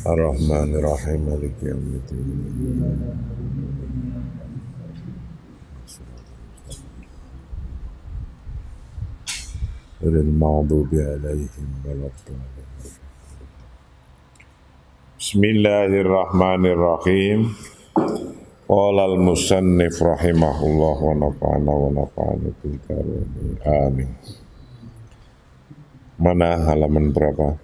Ar-Rahmanir-Rahim Maliki Yawmiddin. Ghairil maghdubi 'alaihim waladdallin. Bismillahirrahmanirrahim. Qala al-musannif rahimahullah wa nafa'ana wa nafa'ana bil karim. Amin. Mana halaman berapa?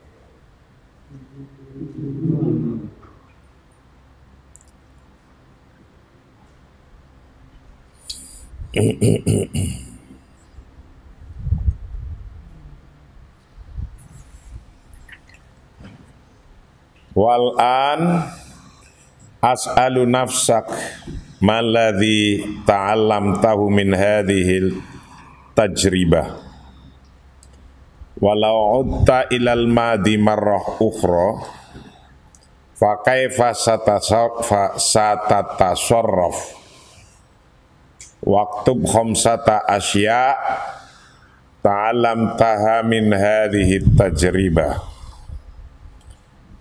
Wal an as'alu nafsak maladhi ta'allamtahu min hadhil tajribah walau udta ilal madi marrah ukhra fa kaifa satatasarraf waktub khamsata asya ta'allamtaha min hadhihi tajribah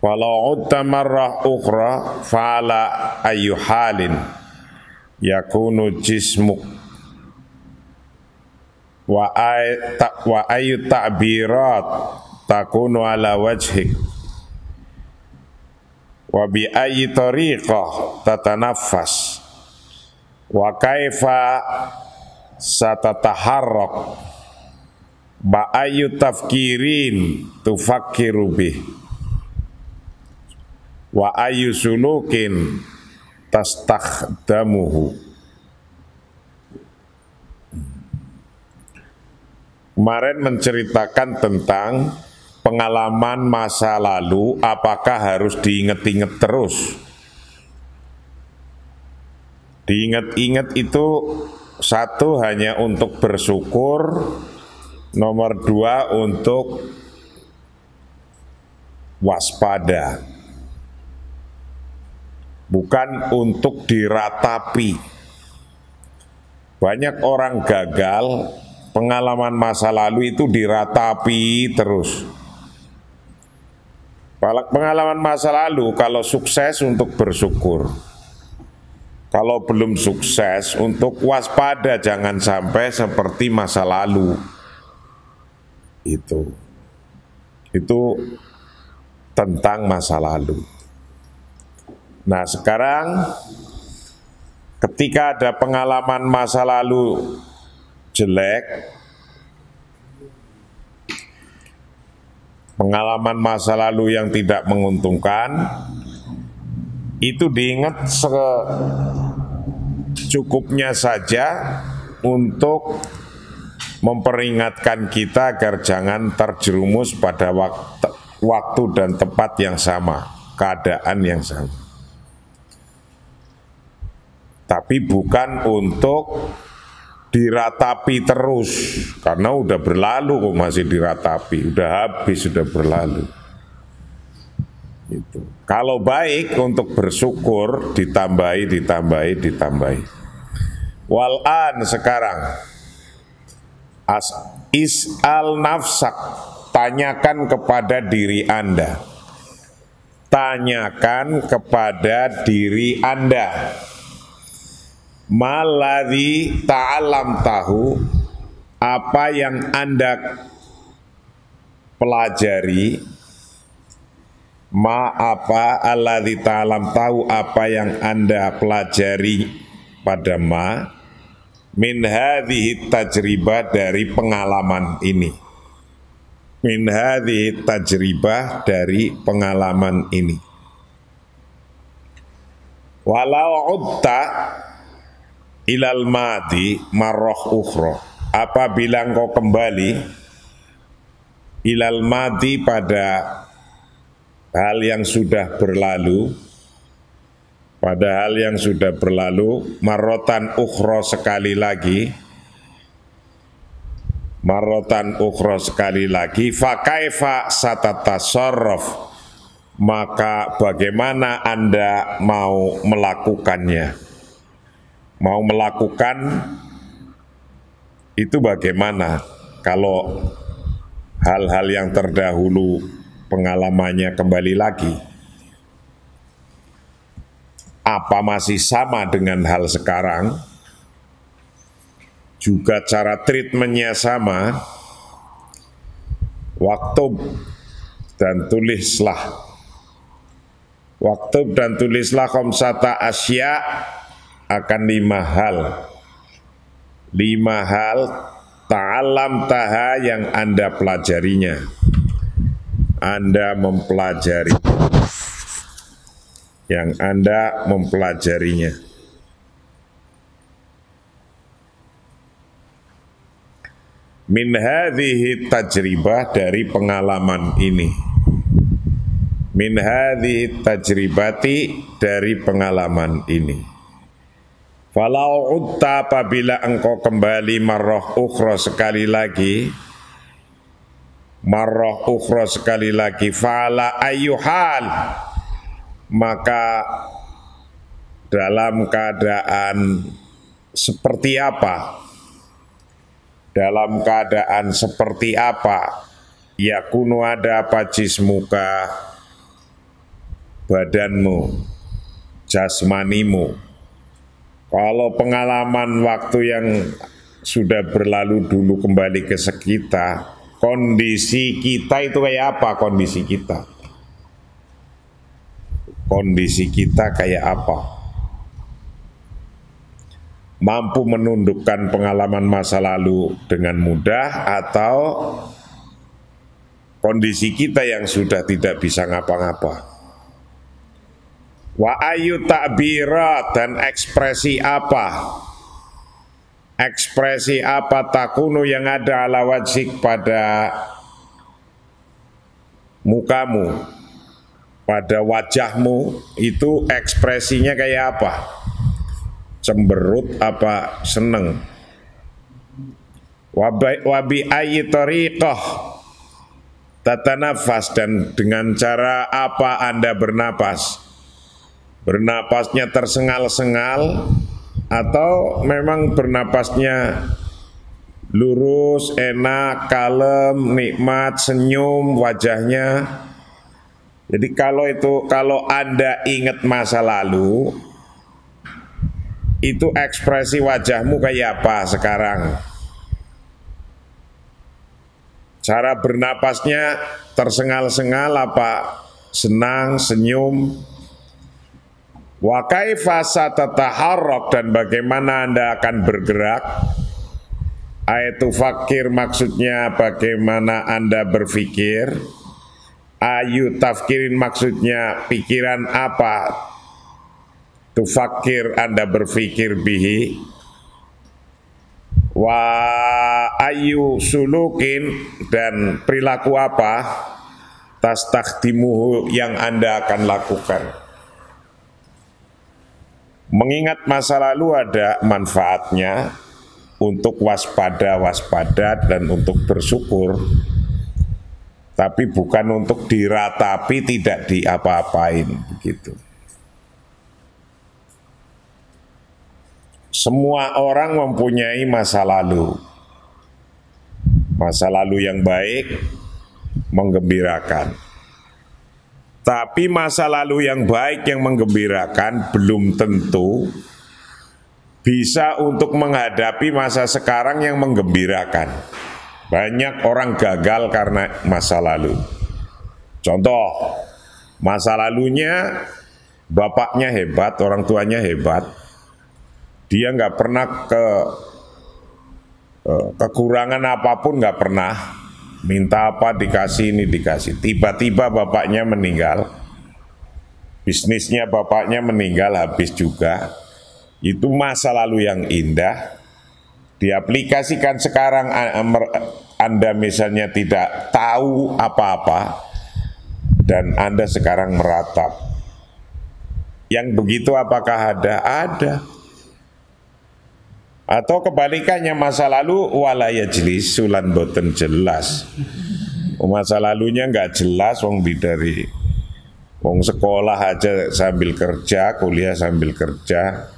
walau udta marrah ukhra fa'ala ayu halin yakunu jismuk wa ayu ta'birat takunu ala wajhik wa bi ayi tariqah tatanaffas wa kaifa satataharrak ba ayu tafkirin tufakkiru bih wa ayu sulukin tastakhdamuhu. Kemarin menceritakan tentang pengalaman masa lalu, apakah harus diingat-ingat terus? Diingat-ingat itu satu hanya untuk bersyukur, nomor dua untuk waspada, bukan untuk diratapi. Banyak orang gagal, pengalaman masa lalu itu diratapi terus. Pengalaman masa lalu kalau sukses untuk bersyukur, kalau belum sukses untuk waspada, jangan sampai seperti masa lalu. Itu tentang masa lalu. Nah sekarang ketika ada pengalaman masa lalu jelek, pengalaman masa lalu yang tidak menguntungkan, itu diingat secukupnya saja untuk memperingatkan kita agar jangan terjerumus pada waktu dan tempat yang sama, keadaan yang sama. Tapi bukan untuk diratapi terus, karena udah berlalu kok masih diratapi, udah habis, sudah berlalu. Itu. Kalau baik untuk bersyukur, ditambahi. Wal'an sekarang, is'al nafsak, tanyakan kepada diri Anda. Tanyakan kepada diri Anda. Maladhi ta'allamtahu, apa yang Anda pelajari, alladhi ta'allamtahu, apa yang Anda pelajari pada min hadhihi tajribah, dari pengalaman ini. Min hadhihi tajribah, dari pengalaman ini. Walau udta ilal madi marrah ukhra, apabila engkau kembali ilal madi, pada hal yang sudah berlalu, pada hal yang sudah berlalu, marrotan ukhra, sekali lagi, marrotan ukhra, sekali lagi, fa kaifa satatasarraf, maka bagaimana Anda mau melakukannya? Mau melakukan itu bagaimana kalau hal-hal yang terdahulu pengalamannya kembali lagi? apa masih sama dengan hal sekarang, juga cara treatmentnya sama, waktub dan tulislah. Waktub dan tulislah khamsata asya, akan 5 hal. 5 hal ta'alam taha yang Anda pelajarinya. Anda mempelajari. Yang Anda mempelajarinya. Min hadhihi tajribah, dari pengalaman ini. Min hadhihi tajribati, dari pengalaman ini. Falau utta, apabila engkau kembali marrah ukhra, sekali lagi, marrah ukhra, sekali lagi, fala ayyuhal, maka dalam keadaan seperti apa? Dalam keadaan seperti apa? Yakunu, ada apa jismuka, badanmu, jasmanimu. Kalau pengalaman waktu yang sudah berlalu dulu kembali ke sekitar, kondisi kita itu kayak apa? Kondisi kita, kondisi kita kayak apa? Mampu menundukkan pengalaman masa lalu dengan mudah, atau kondisi kita yang sudah tidak bisa ngapa-ngapa? Wa ayu ta'birat, dan ekspresi apa? Ekspresi apa takunu yang ada ala wajhik, pada mukamu, pada wajahmu, itu ekspresinya kayak apa? Cemberut apa seneng? Wabi ayi tariqah tatanafas, dan dengan cara apa Anda bernapas? Bernapasnya tersengal-sengal, atau memang bernapasnya lurus, enak, kalem, nikmat, senyum wajahnya? Jadi kalau Anda ingat masa lalu, itu ekspresi wajahmu kayak apa sekarang? Cara bernapasnya tersengal-sengal apa senang, senyum? Wa kaifa satataharrak, dan bagaimana Anda akan bergerak? Ayatu fakir, maksudnya bagaimana Anda berpikir. Ayu tafkirin, maksudnya pikiran apa? Tufakir, Anda berpikir bihi. Wa ayu sulukin, dan perilaku apa? Tastakhdimuhu, yang Anda akan lakukan. Mengingat masa lalu ada manfaatnya untuk waspada dan untuk bersyukur, tapi bukan untuk diratapi, tidak diapa-apain begitu. Semua orang mempunyai masa lalu yang baik, menggembirakan. Tapi masa lalu yang baik yang menggembirakan belum tentu bisa untuk menghadapi masa sekarang yang menggembirakan. Banyak orang gagal karena masa lalu. Contoh, masa lalunya bapaknya hebat, orang tuanya hebat, dia nggak pernah kekurangan apapun, nggak pernah. Minta apa dikasih, ini dikasih. Tiba-tiba bapaknya meninggal, bisnisnya bapaknya meninggal, habis juga. Itu masa lalu yang indah. Diaplikasikan sekarang, Anda misalnya tidak tahu apa-apa, dan Anda sekarang meratap. Yang begitu apakah ada? Ada. Atau kebalikannya, masa lalu wala yajlis, sulan boten jelas. Masa lalunya nggak jelas, wong bidari, wong sekolah aja sambil kerja, kuliah sambil kerja,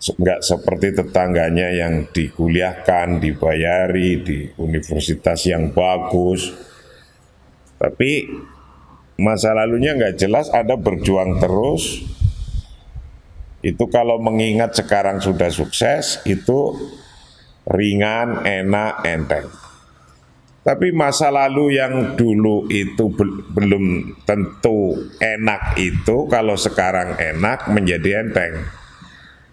nggak seperti tetangganya yang dikuliahkan, dibayari di universitas yang bagus. Tapi masa lalunya nggak jelas, ada berjuang terus, Itu kalau mengingat sekarang sudah sukses, itu ringan, enak, enteng. Tapi masa lalu yang dulu itu belum tentu enak itu, kalau sekarang enak menjadi enteng.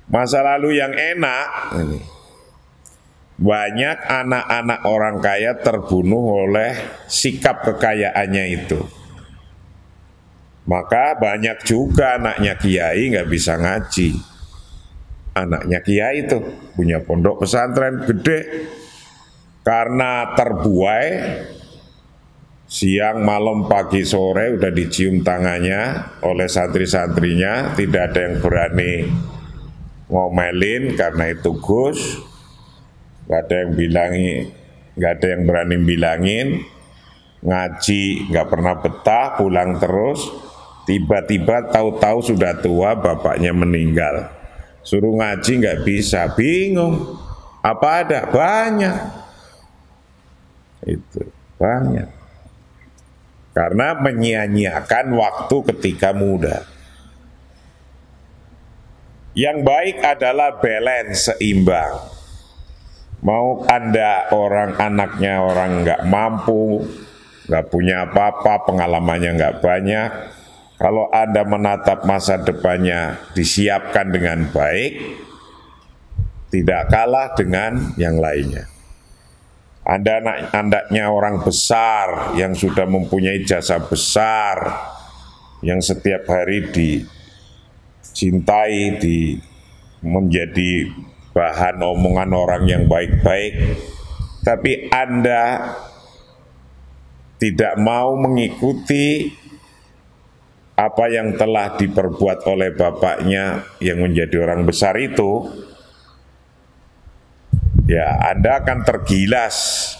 Masa lalu yang enak, ini, banyak anak-anak orang kaya terbunuh oleh sikap kekayaannya itu. Maka banyak juga anaknya kiai nggak bisa ngaji. Anaknya kiai itu punya pondok pesantren gede, karena terbuai siang, malam, pagi, sore udah dicium tangannya oleh santri-santrinya, tidak ada yang berani ngomelin karena itu Gus, nggak ada yang nggak ada yang berani bilangin, ngaji nggak pernah betah, pulang terus, tiba-tiba tahu-tahu sudah tua, bapaknya meninggal, suruh ngaji nggak bisa, bingung, apa ada banyak. Itu banyak karena menyia-nyiakan waktu ketika muda. Yang baik adalah balance, seimbang. Mau Anda anaknya orang nggak mampu, nggak punya apa-apa, pengalamannya nggak banyak, kalau Anda menatap masa depannya disiapkan dengan baik, tidak kalah dengan yang lainnya. Anda anaknya orang besar yang sudah mempunyai jasa besar, yang setiap hari dicintai, menjadi bahan omongan orang yang baik-baik, tapi Anda tidak mau mengikuti apa yang telah diperbuat oleh bapaknya yang menjadi orang besar itu, ya Anda akan tergilas,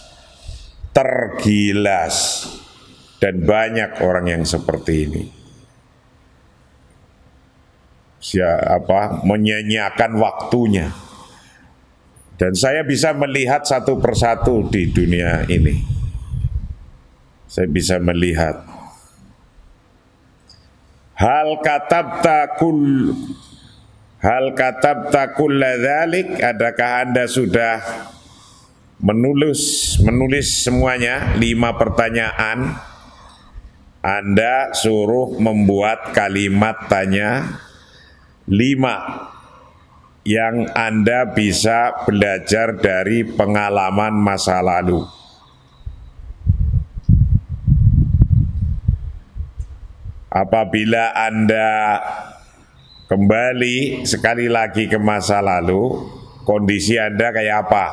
dan banyak orang yang seperti ini. Menyanyiakan waktunya. Dan saya bisa melihat satu persatu di dunia ini. Saya bisa melihat. Hal katabta kulla dzalik, adakah Anda sudah menulis semuanya? 5 pertanyaan. Anda suruh membuat kalimat tanya 5 yang Anda bisa belajar dari pengalaman masa lalu. Apabila Anda kembali sekali lagi ke masa lalu, kondisi Anda kayak apa?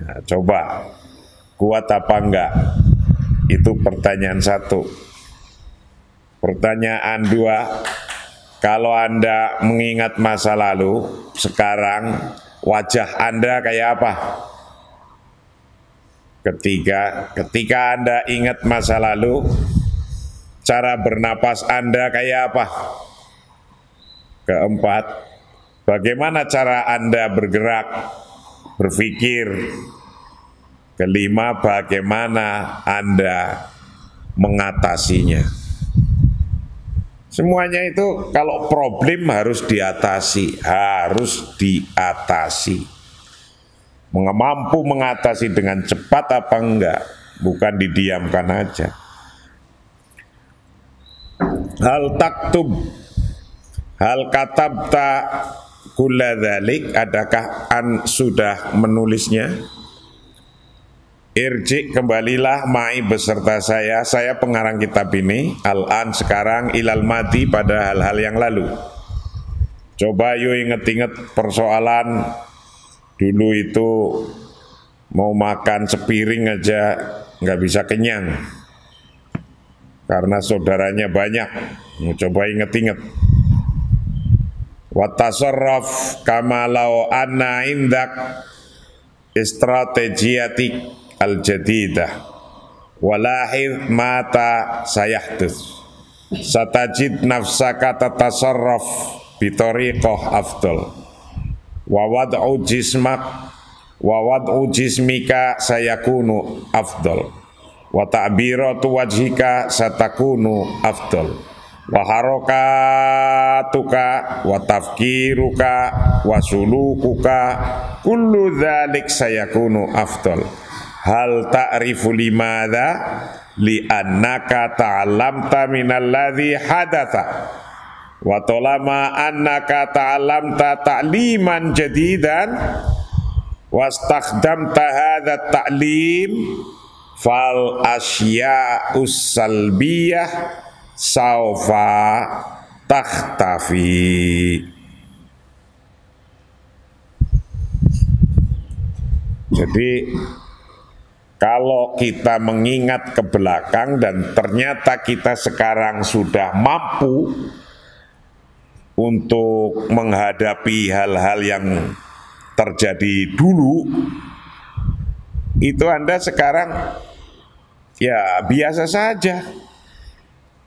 Nah, coba, kuat apa enggak? Itu pertanyaan 1. Pertanyaan 2, kalau Anda mengingat masa lalu, sekarang wajah Anda kayak apa? Ketika Anda ingat masa lalu, cara bernapas Anda kayak apa? Keempat, bagaimana cara Anda bergerak, berpikir? Kelima, bagaimana Anda mengatasinya? Semuanya itu kalau problem harus diatasi, Mampu mengatasi dengan cepat apa enggak, bukan didiamkan aja. Hal katabta kulla dzalik, adakah sudah menulisnya? Irji, kembalilah ma'i beserta saya pengarang kitab ini, al-an sekarang, ilal madi, pada hal-hal yang lalu. Coba yuk inget-inget persoalan dulu itu, mau makan sepiring aja nggak bisa kenyang karena saudaranya banyak. Coba inget-inget. Wa tasarraf kama law anna indak strategiatik al-jadidah walahid mata sayahdus satajid nafsaka tatasarraf bitariqah afdal wa wad'u jismika sayakunu afdal wa ta'biratu wajhika satakunu afdal wa harakatuka wa tafkiruka wa sulukuka kullu dzalik sayakunu afdal. Hal ta'rifu limadza li annaka ta'allamta minalladzi hadatha wa talama annaka ta'allamta ta'liman jadidan wastakhdamta hadha ta'lim fal asya'us salbiyah saufa takhtafi. Jadi kalau kita mengingat ke belakang dan ternyata kita sekarang sudah mampu untuk menghadapi hal-hal yang terjadi dulu, itu Anda sekarang ya biasa saja.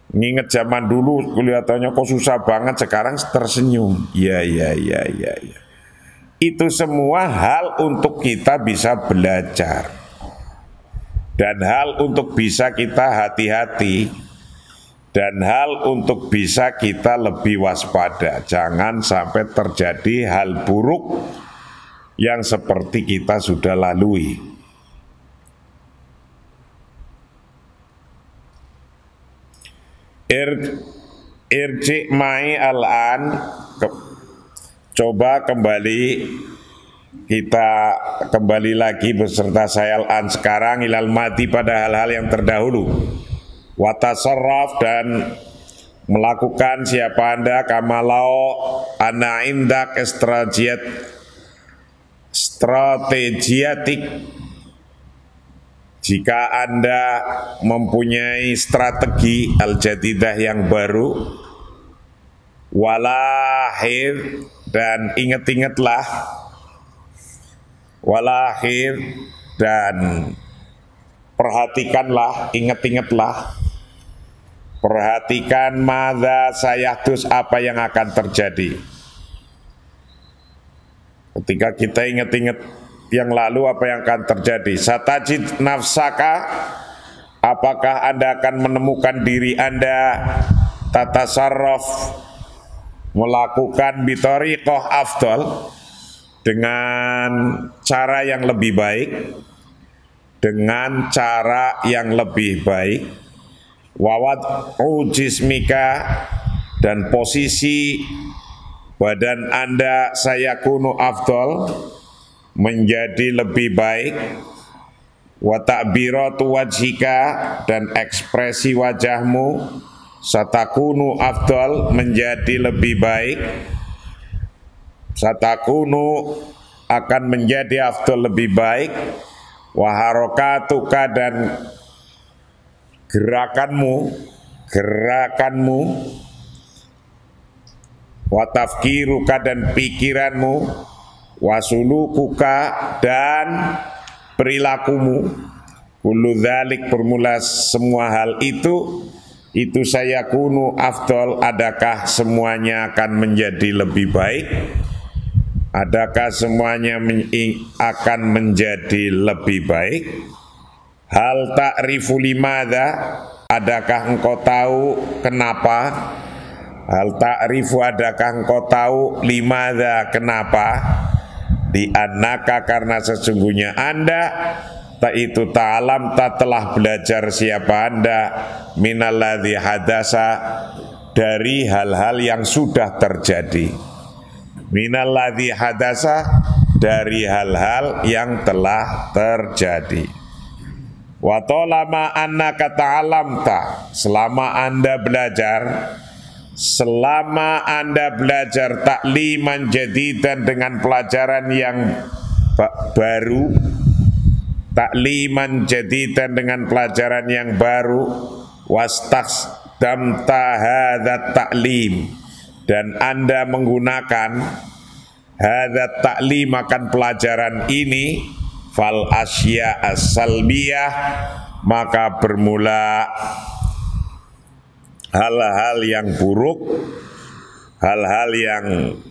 Nginget zaman dulu kelihatannya kok susah banget, sekarang tersenyum. Ya. Itu semua hal untuk kita bisa belajar. Dan hal untuk bisa kita hati-hati. Dan hal untuk bisa kita lebih waspada. Jangan sampai terjadi hal buruk yang seperti kita sudah lalui. Irji mai al-an, coba kembali, kita kembali lagi beserta saya al-an sekarang ilal mati pada hal-hal yang terdahulu. Watasarraf, dan melakukan siapa Anda kamalau ana indak strategiatik, jika Anda mempunyai strategi al-jadidah yang baru, walahir, dan ingat-ingatlah, walahir, dan perhatikanlah, ingat-ingatlah, perhatikan madza sayahdus, apa yang akan terjadi. Ketika kita ingat-ingat yang lalu, apa yang akan terjadi? Satajid nafsaka, apakah Anda akan menemukan diri Anda tatasarraf, melakukan bitoriqoh afdal, dengan cara yang lebih baik, dengan cara yang lebih baik, wawad ujismika, dan posisi badan Anda sayakunu afdal, menjadi lebih baik, wa ta'biratu wajhika, dan ekspresi wajahmu satakunu afdal, menjadi lebih baik, satakunu akan menjadi afdal, lebih baik, wa harakatuka, dan gerakanmu wa tafkiruka, dan pikiranmu, wasulukuka, dan perilakumu, kullu dzalik, bermula semua hal itu saya kunu afdal, adakah semuanya akan menjadi lebih baik, adakah semuanya akan menjadi lebih baik. Hal ta'rifu limadza, adakah engkau tahu kenapa? Hal ta'rifu, adakah engkau tahu limadza, kenapa? Di annaka, karena sesungguhnya Anda itu ta'alam, telah belajar siapa Anda minalladzi hadasa, dari hal-hal yang sudah terjadi. Minalladzi hadasa, dari hal-hal yang telah terjadi. Wa talama annaka ta'alamta, selama Anda belajar takliman jadidan, dengan pelajaran yang baru, takliman jadidan, dengan pelajaran yang baru, wastakhdamta hadzat taklim, dan Anda menggunakan hadzat taklim, akan pelajaran ini, fal asya as-salbiyah, maka bermula hal-hal yang buruk, hal-hal yang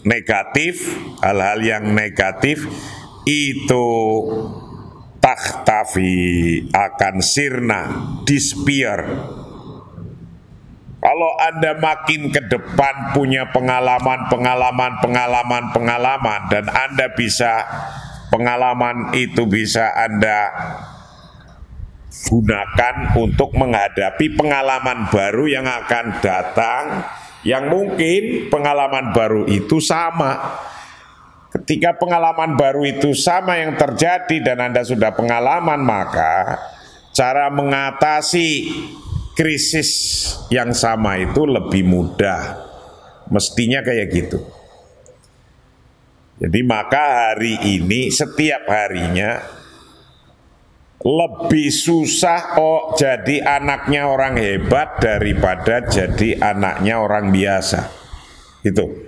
negatif, itu takhtafi, akan sirna, disappear, Kalau Anda makin ke depan punya pengalaman dan Anda bisa, pengalaman itu bisa Anda gunakan untuk menghadapi pengalaman baru yang akan datang, yang mungkin pengalaman baru itu sama. Ketika pengalaman baru itu sama yang terjadi dan Anda sudah pengalaman, maka cara mengatasi krisis yang sama itu lebih mudah. Mestinya kayak gitu. Jadi maka hari ini setiap harinya lebih susah jadi anaknya orang hebat daripada jadi anaknya orang biasa. Itu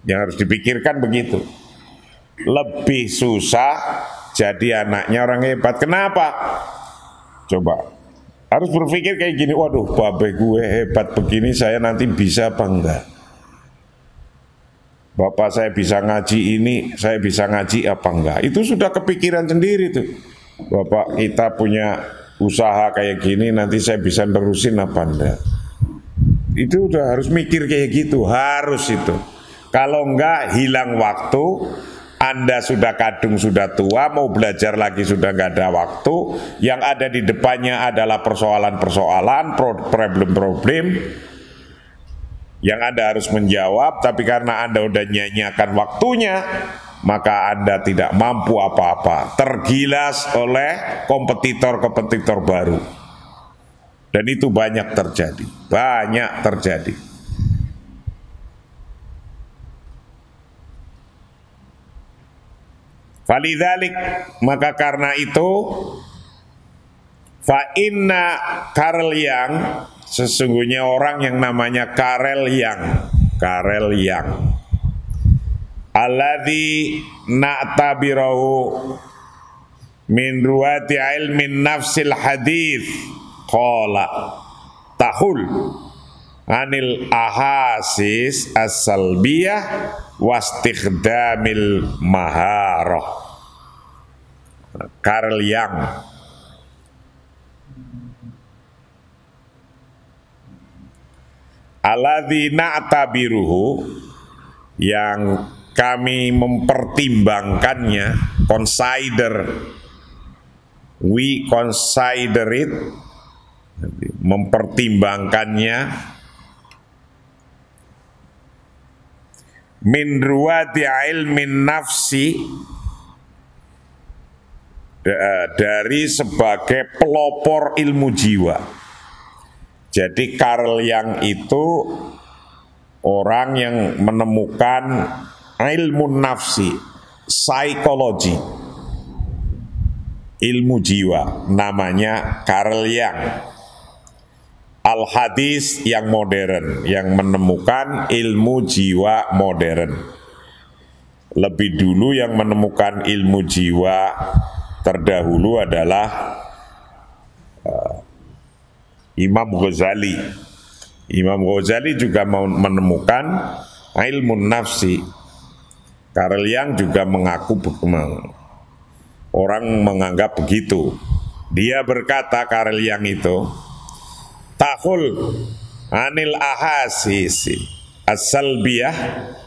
yang harus dipikirkan begitu. Lebih susah jadi anaknya orang hebat. Kenapa? Coba harus berpikir kayak gini, waduh babe gue hebat begini, saya nanti bisa apa enggak? Bapak saya bisa ngaji ini, saya bisa ngaji apa enggak? Itu sudah kepikiran sendiri tuh. Bapak kita punya usaha kayak gini, nanti saya bisa nerusin apa enggak? Itu udah harus mikir kayak gitu, harus itu. Kalau enggak hilang waktu, Anda sudah kadung, sudah tua, mau belajar lagi sudah nggak ada waktu. Yang ada di depannya adalah persoalan-persoalan, problem-problem yang Anda harus menjawab. Tapi karena Anda udah nyanyiakan waktunya, maka Anda tidak mampu apa-apa, tergilas oleh kompetitor-kompetitor baru. Dan itu banyak terjadi, banyak terjadi. Falidzalik, maka karena itu, fa inna Karl Yang, sesungguhnya orang yang namanya Karl Yang, alladzi na'tabirahu min ruwati ilmin nafsil hadith, qala tahul anil ahasis as-salbiyah wastikhdamil maharah. Karl Yang alladzi na'tabiruhu, yang kami mempertimbangkannya, we consider it, mempertimbangkannya, min ruwati ilmin nafsi, dari sebagai pelopor ilmu jiwa. Jadi Karl Yang itu orang yang menemukan ilmu nafsi, psikologi, ilmu jiwa, namanya Karl Yang. Al-Hadis yang modern, yang menemukan ilmu jiwa modern. Lebih dulu yang menemukan ilmu jiwa terdahulu adalah Imam Ghazali. Imam Ghazali juga menemukan ilmu nafsi. Karl Yang juga mengaku, orang menganggap begitu. Dia berkata, Karl Yang itu, tahul anil ahasisi as-salbiyah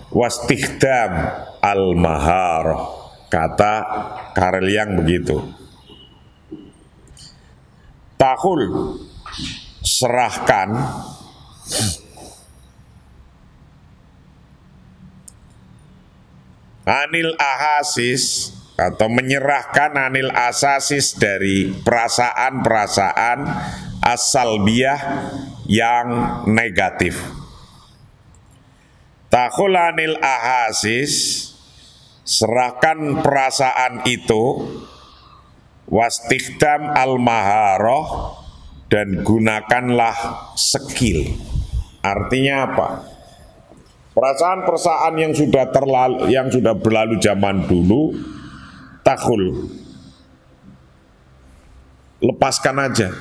wastikhdam al-maharah. Kata Karl Yang begitu. Tahul, serahkan anil ahasis, atau menyerahkan anil asasis, dari perasaan-perasaan as-salbiyah yang negatif. Tahul anil ahasis, serahkan perasaan itu, wastikhdam al-maharah, dan gunakanlah skill. Artinya apa? Perasaan-perasaan yang sudah berlalu zaman dulu, tahul, lepaskan aja.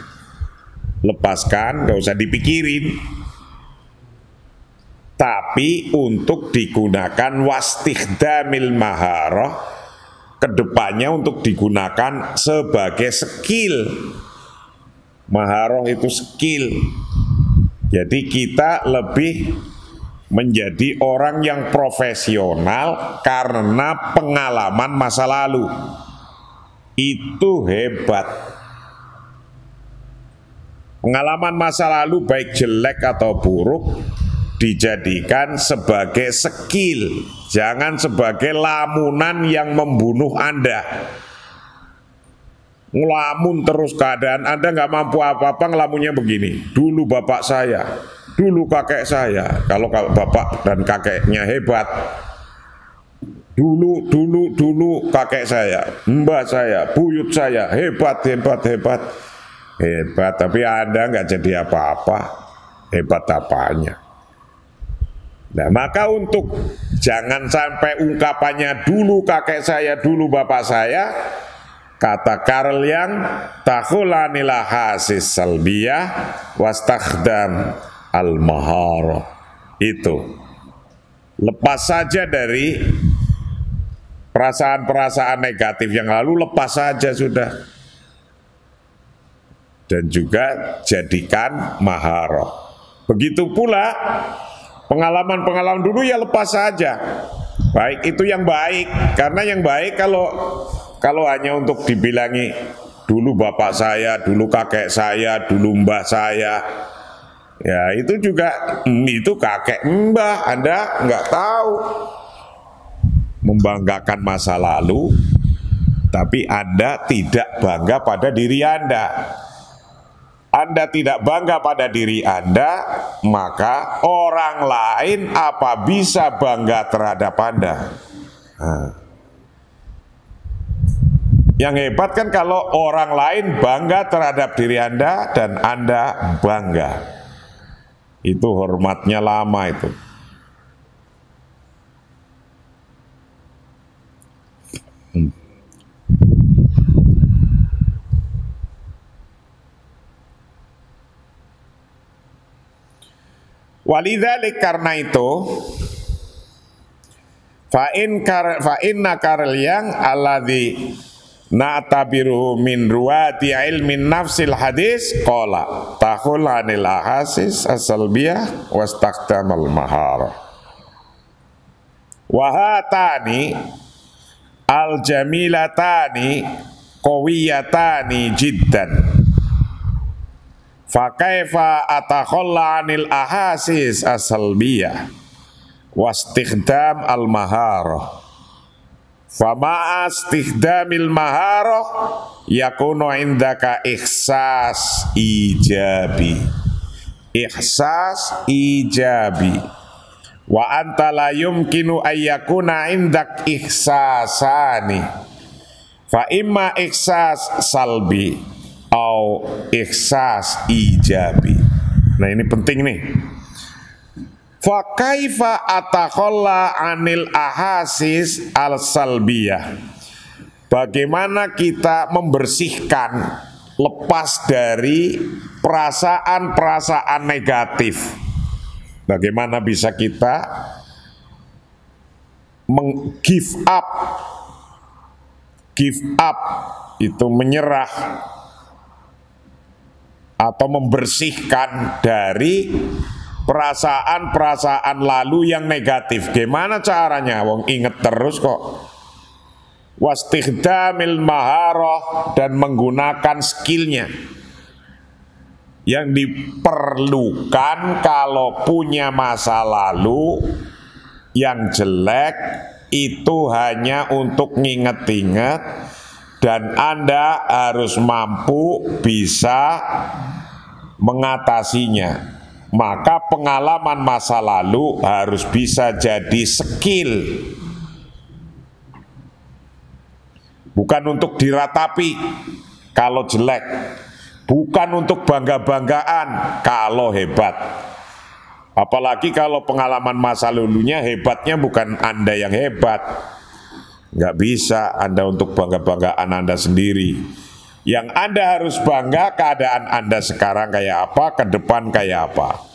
Lepaskan, gak usah dipikirin. Tapi untuk digunakan wastikhdamil maharah, kedepannya untuk digunakan sebagai skill. Maharah itu skill. Jadi kita lebih menjadi orang yang profesional karena pengalaman masa lalu. Itu hebat. Pengalaman masa lalu baik jelek atau buruk dijadikan sebagai skill, jangan sebagai lamunan yang membunuh Anda. Ngelamun terus keadaan Anda nggak mampu apa-apa, ngelamunnya begini. Dulu bapak saya, dulu kakek saya. Kalau bapak dan kakeknya hebat, dulu kakek saya, mbak saya, buyut saya hebat. Tapi Anda nggak jadi apa-apa. Hebat apanya? Nah, maka untuk jangan sampai ungkapannya dulu kakek saya, dulu bapak saya, kata Karl Yang, takhulanil ahasis salbiyah wastakhdam al-maharah. Itu lepas saja dari perasaan-perasaan negatif yang lalu, lepas saja sudah. Dan juga jadikan maharah. Begitu pula pengalaman-pengalaman dulu ya lepas saja. Baik itu yang baik, karena yang baik kalau hanya untuk dibilangi dulu bapak saya, dulu kakek saya, dulu mbah saya, ya itu juga itu kakek mbah, Anda nggak tahu. Membanggakan masa lalu, tapi Anda tidak bangga pada diri Anda. Anda tidak bangga pada diri Anda, maka orang lain apa bisa bangga terhadap Anda? Nah. Yang hebat kan kalau orang lain bangga terhadap diri Anda dan Anda bangga. Itu hormatnya lama itu. Walidzalik, karena itu fa inna Karl Yang alladzi na'tabiruhu min ruwati ilmin nafsil hadis qala tahul anil ahasis as-salbiyah wastaktamal maharah wa hatani al-jamilatani qawiyatani jiddan fa kaifa atakhalla anil ahasis as-salbiyah wastikdam al-maharah. Fama astikdamil maharah yakunu indaka ihsas ijabi. Ihsas ijabi. Wa anta la yumkinu ayyakuna indak ihsasani. Fa imma ihsas salbi au ihsas ijabi. Nah ini penting nih. Fa kaifa atakhalla anil ahasis al-salbiyah. Bagaimana kita membersihkan, lepas dari perasaan-perasaan negatif. Bagaimana bisa kita give up. Give up itu menyerah atau membersihkan dari perasaan-perasaan lalu yang negatif. Gimana caranya? Wong inget terus kok. Wastikhdamil maharah, dan menggunakan skillnya. Yang diperlukan kalau punya masa lalu yang jelek itu hanya untuk nginget-inget, dan Anda harus mampu bisa mengatasinya. Maka pengalaman masa lalu harus bisa jadi skill, bukan untuk diratapi kalau jelek, bukan untuk bangga-banggaan kalau hebat. Apalagi kalau pengalaman masa lalunya hebatnya bukan Anda yang hebat. Nggak bisa Anda untuk bangga-banggaan Anda sendiri. Yang Anda harus bangga keadaan Anda sekarang kayak apa, ke depan kayak apa.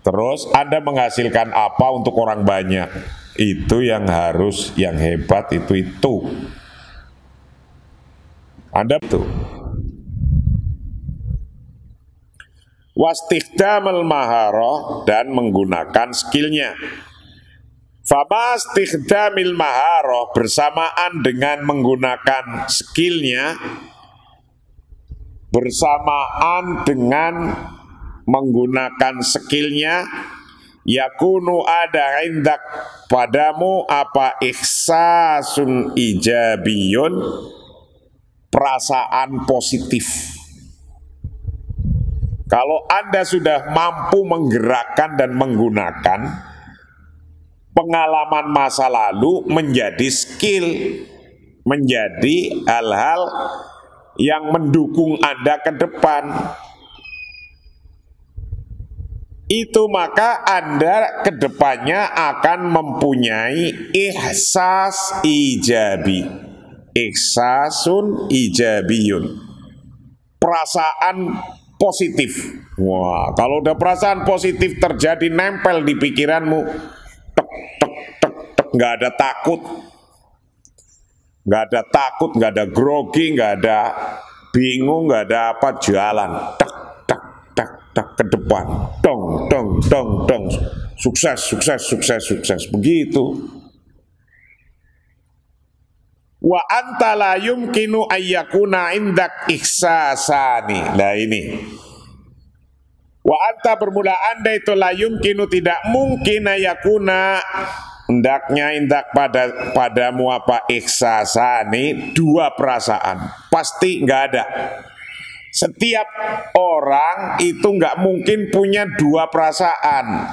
Terus Anda menghasilkan apa untuk orang banyak. Itu yang harus, yang hebat itu. Anda tuh. wastikhdamul maharah, dan menggunakan skillnya. Fama istikhdamil maharah, bersamaan dengan menggunakan skillnya, bersamaan dengan menggunakan skillnya, yakunu ada indak padamu apa ihsasun ijabiyun, perasaan positif. Kalau Anda sudah mampu menggerakkan dan menggunakan pengalaman masa lalu menjadi skill, menjadi hal-hal yang mendukung Anda ke depan, itu maka Anda ke depannya akan mempunyai ihsas ijabi, ihsasun ijabiyun, perasaan positif. Wah, kalau udah perasaan positif terjadi nempel di pikiranmu, nggak ada takut, nggak ada takut, nggak ada grogi, nggak ada bingung, nggak ada apa, jalan tak tak tak tak ke depan, dong dong dong dong, sukses sukses sukses sukses, begitu. Wa anta la yumkinu ayyakuna indak ihsasani. Nah ini, wa anta bermula Anda itu la yumkinu, tidak mungkin ayyakuna, hendaknya indak padamu apa ihsasani, dua perasaan, pasti nggak ada. Setiap orang itu nggak mungkin punya dua perasaan,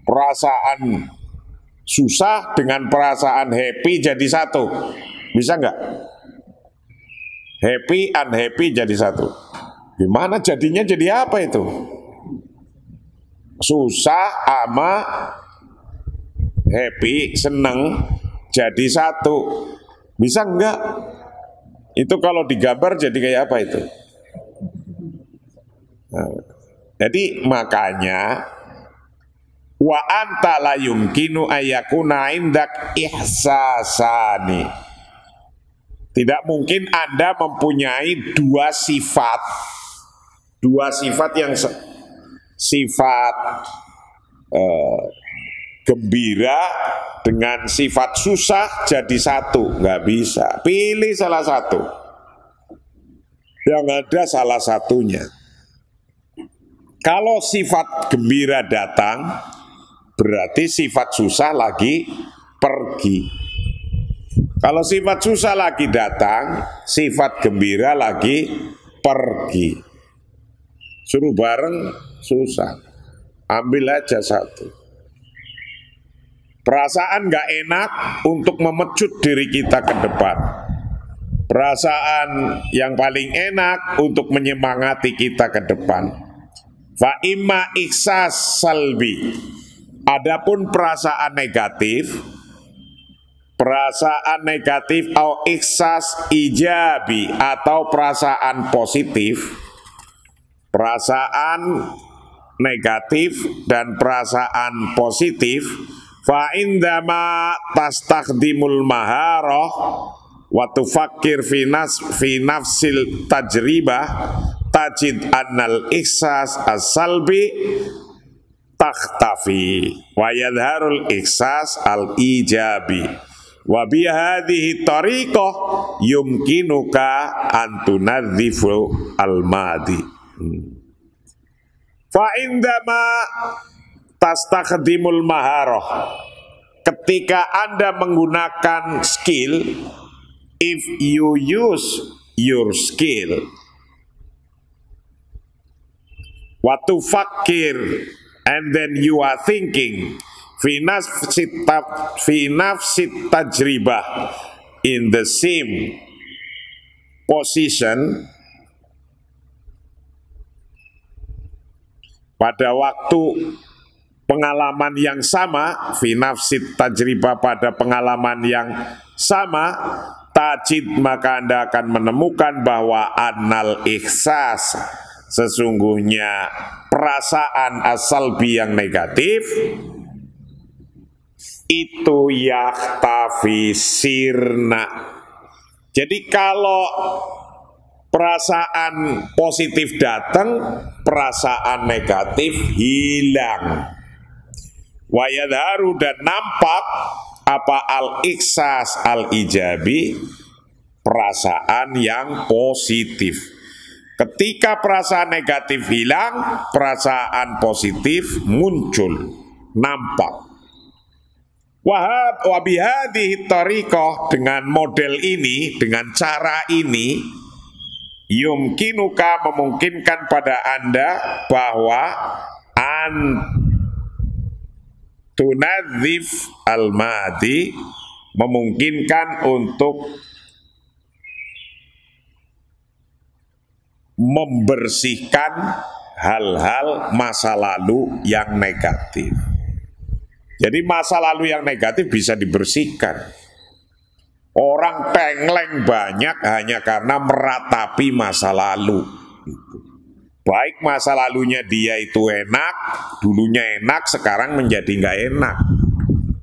perasaan susah dengan perasaan happy jadi satu, bisa nggak? Happy unhappy jadi satu, gimana jadinya? Jadi apa itu? Susah sama happy, seneng jadi satu, bisa enggak? Itu kalau digambar jadi kayak apa itu? Nah, jadi makanya wa anta la yumkinu ayyakuna indak ihsasani, tidak mungkin Anda mempunyai dua sifat yang sifat gembira dengan sifat susah jadi satu, nggak bisa. Pilih salah satu, yang ada salah satunya. Kalau sifat gembira datang, berarti sifat susah lagi pergi. Kalau sifat susah lagi datang, sifat gembira lagi pergi. Suruh bareng susah, ambil aja satu. Perasaan gak enak untuk memecut diri kita ke depan. Perasaan yang paling enak untuk menyemangati kita ke depan. Fa imma ihsas salbi. Adapun perasaan negatif atau ihsas ijabi atau perasaan positif, perasaan negatif dan perasaan positif, fa indama tastakhdimul maharah wa tufakkir fi nafsil tajribah tajid annal ihsas as-salbi takhtafi wa yadharul ihsas al-ijabi wa bi hadhihi tariqah yumkinuka an tunadzifu al-madi. Fa indama tastakhdimul maharah, ketika Anda menggunakan skill, if you use your skill, wa tufakir, and then you are thinking fi nafsit tajribah, in the same position, pada waktu pengalaman yang sama, fi nafsit tajribah, pada pengalaman yang sama, tajid, maka Anda akan menemukan bahwa annal ihsas, sesungguhnya perasaan asalbi yang negatif itu yaktafi sirna. Jadi kalau perasaan positif datang, perasaan negatif hilang. Wa yadharu, dan nampak apa al-ikhsas al-ijabi, perasaan yang positif. Ketika perasaan negatif hilang, perasaan positif muncul, nampak. Wa bihadhihi tariqah, dengan model ini, dengan cara ini, yumkinuka, memungkinkan pada Anda bahwa tunadzif al-madi, memungkinkan untuk membersihkan hal-hal masa lalu yang negatif. Jadi masa lalu yang negatif bisa dibersihkan. Orang tengleng banyak hanya karena meratapi masa lalu. Baik masa lalunya dia itu enak, dulunya enak, sekarang menjadi nggak enak.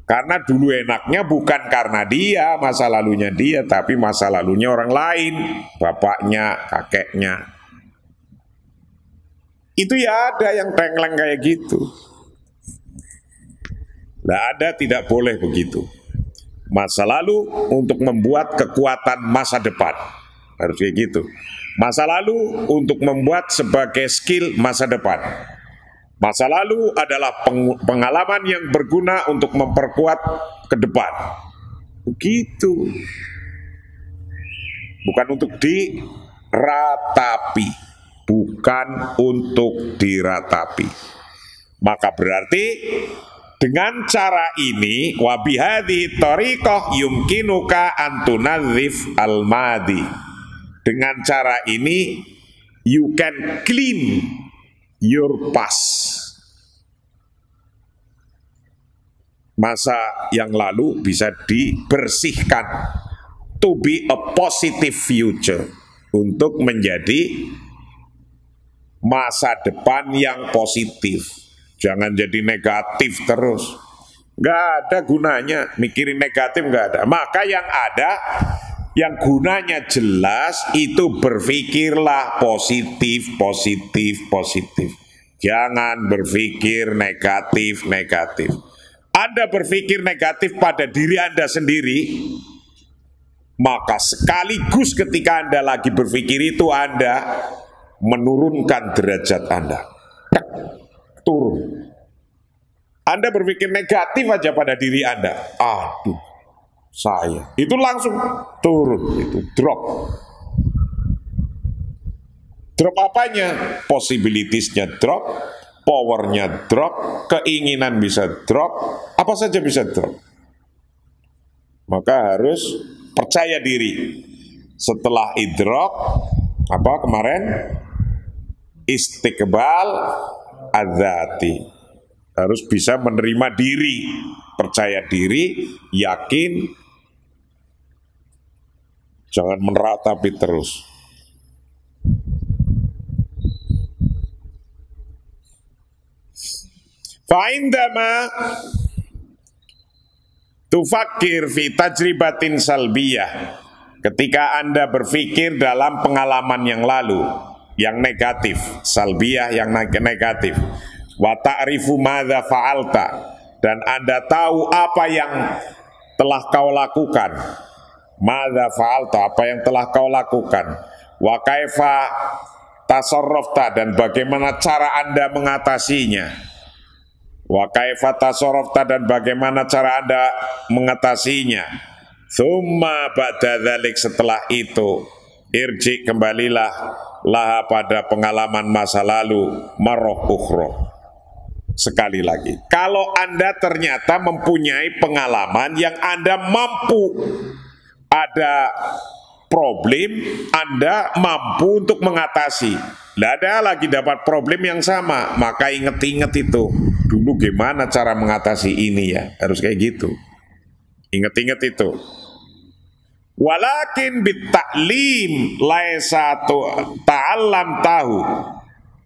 Karena dulu enaknya bukan karena dia, masa lalunya dia, tapi masa lalunya orang lain, bapaknya, kakeknya. Itu ya ada yang tengleng kayak gitu. Nah, ada, tidak boleh begitu. Masa lalu untuk membuat kekuatan masa depan, harus kayak gitu. Masa lalu untuk membuat sebagai skill masa depan. Masa lalu adalah pengalaman yang berguna untuk memperkuat ke depan. Begitu. Bukan untuk diratapi, bukan untuk diratapi. Maka berarti dengan cara ini, wa bihadhihi tariqah yumkinuka an tunadzif al-madi. Dengan cara ini you can clean your past. Masa yang lalu bisa dibersihkan to be a positive future, untuk menjadi masa depan yang positif. Jangan jadi negatif terus. Nggak ada gunanya mikirin negatif, nggak ada. Maka yang ada, yang gunanya jelas, itu berpikirlah positif, positif, positif. Jangan berpikir negatif, negatif. Anda berpikir negatif pada diri Anda sendiri, maka sekaligus ketika Anda lagi berpikir itu, Anda menurunkan derajat Anda. Turun. Anda berpikir negatif aja pada diri Anda, aduh, saya, itu langsung turun, itu drop. Drop apanya? Possibilitiesnya drop, powernya drop, keinginan bisa drop, apa saja bisa drop. Maka harus percaya diri. Setelah idrok, apa kemarin? Istiqbal adzati, harus bisa menerima diri, percaya diri, yakin, jangan meratapi terus. Fa'indama tufakir fi tajribatin salbiyah, ketika Anda berpikir dalam pengalaman yang lalu, yang negatif, salbiyah yang negatif, wa ta'rifu madza fa'alta, dan Anda tahu apa yang telah kau lakukan, madza fa'alta, apa yang telah kau lakukan, wa kaifa tasarrafta, dan bagaimana cara Anda mengatasinya, wa kaifa tasarrafta, dan bagaimana cara Anda mengatasinya, tsumma ba'da dzalik, setelah itu irji, kembalilah laha, pada pengalaman masa lalu, marrah ukhra, sekali lagi. Kalau Anda ternyata mempunyai pengalaman yang Anda mampu, ada problem, Anda mampu untuk mengatasi, tidak ada lagi dapat problem yang sama, maka inget-inget itu dulu gimana cara mengatasi ini ya, harus kayak gitu, inget-inget itu. Walakin bitaklim laisa ta'allam tahu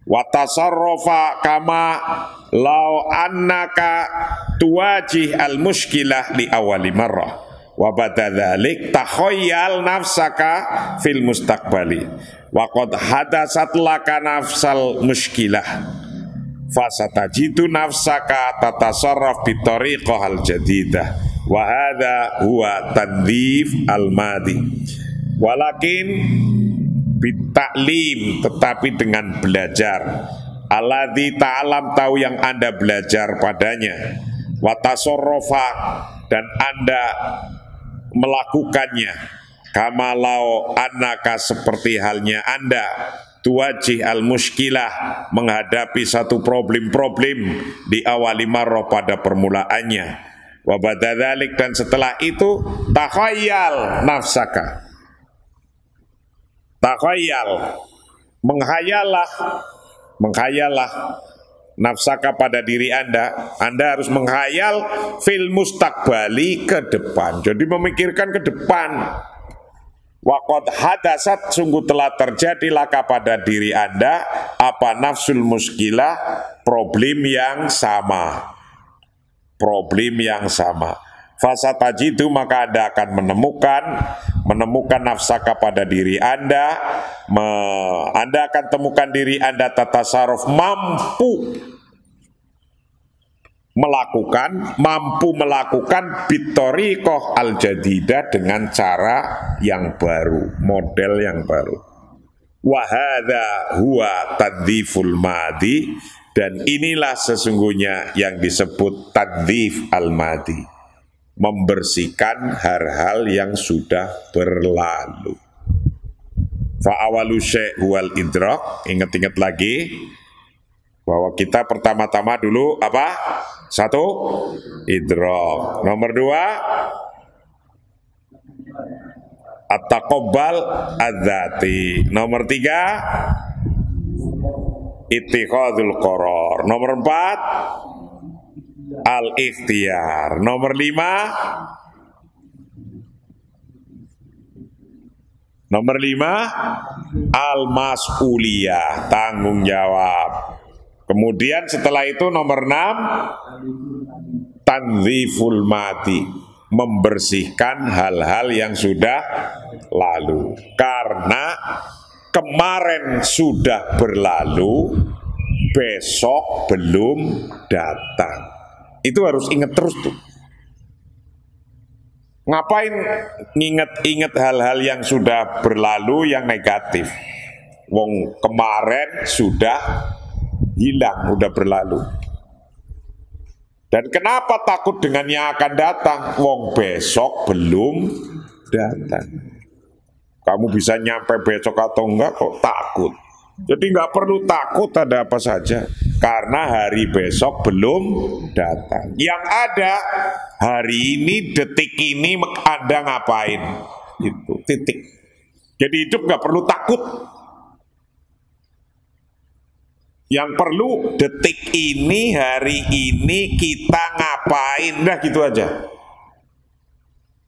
wa tasarrufa kama law annaka tuwajih al mushkilah li awali marrah wa badadzalik takhayyal nafsaka fil mustaqbali. Wa qad hadatsat laka nafsal mushkilah fasatajidu nafsaka tatasarraf bi tariqahal jadidah wa hadza huwa tadhif al-madi. Walakin bitaklim, tetapi dengan belajar, alladzi ta'alam, tahu yang Anda belajar padanya, wa tasarrafa, dan Anda melakukannya, kamalau annaka, seperti halnya Anda tuwajih al-muskilah, menghadapi satu problem-problem di awali marrah pada permulaannya. Wa badadzalik, dan setelah itu takhayyal nafsaka, takhayyal, menghayallah nafsaka pada diri Anda. Anda harus menghayal fil mustaqbali, ke depan. Jadi memikirkan ke depan. Waqad hadasat, sungguh telah terjadi laka pada diri Anda apa nafsul muskilah, problem yang sama. Problem yang sama. Fasatajidu, maka Anda akan menemukan nafsaka pada diri Anda. Anda akan temukan diri Anda tatasarruf, mampu melakukan bitoriqoh al-jadidah, dengan cara yang baru, model yang baru. Wa hadza huwa tadhiful madi, dan inilah sesungguhnya yang disebut tadhif al-madi, membersihkan hal-hal yang sudah berlalu. Fa'awalu syai' huwal idrak. Ingat-ingat lagi bahwa kita pertama-tama dulu apa? Satu, idrak. Nomor dua, at-taqabbal adzati. Nomor tiga, ittikhadul qarar. Nomor empat, al-ikhtiyar. Nomor lima, al-mas'uliyah, tanggung jawab. Kemudian setelah itu nomor 6, tanziful mati, membersihkan hal-hal yang sudah lalu. Karena kemarin sudah berlalu, besok belum datang. Itu harus ingat terus tuh. Ngapain ingat hal-hal yang sudah berlalu, yang negatif? Wong kemarin sudah hilang, udah berlalu. Dan kenapa takut dengan yang akan datang? Wong besok belum datang. Kamu bisa nyampe besok atau enggak kok takut? Jadi nggak perlu takut, ada apa saja, karena hari besok belum datang. Yang ada hari ini, detik ini Anda ngapain? Itu titik. Jadi hidup nggak perlu takut. Yang perlu detik ini, hari ini kita ngapain, udah gitu aja.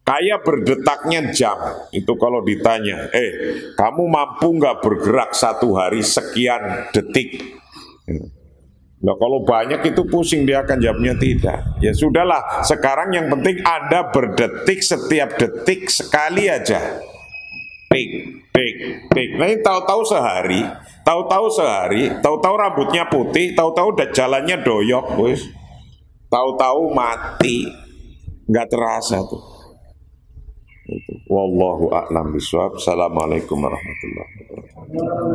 Kayak berdetaknya jam, itu kalau ditanya, kamu mampu nggak bergerak satu hari sekian detik? Nah kalau banyak itu pusing, dia akan jawabnya tidak. Ya sudahlah, sekarang yang penting Anda berdetik, setiap detik sekali aja. Tik, tik, tik. Nah ini tahu-tahu sehari, tahu-tahu rambutnya putih, tahu-tahu jalannya doyok, wis. Tahu-tahu mati, nggak terasa tuh. Wallahu a'lam bishawab. Assalamualaikum warahmatullahi wabarakatuh.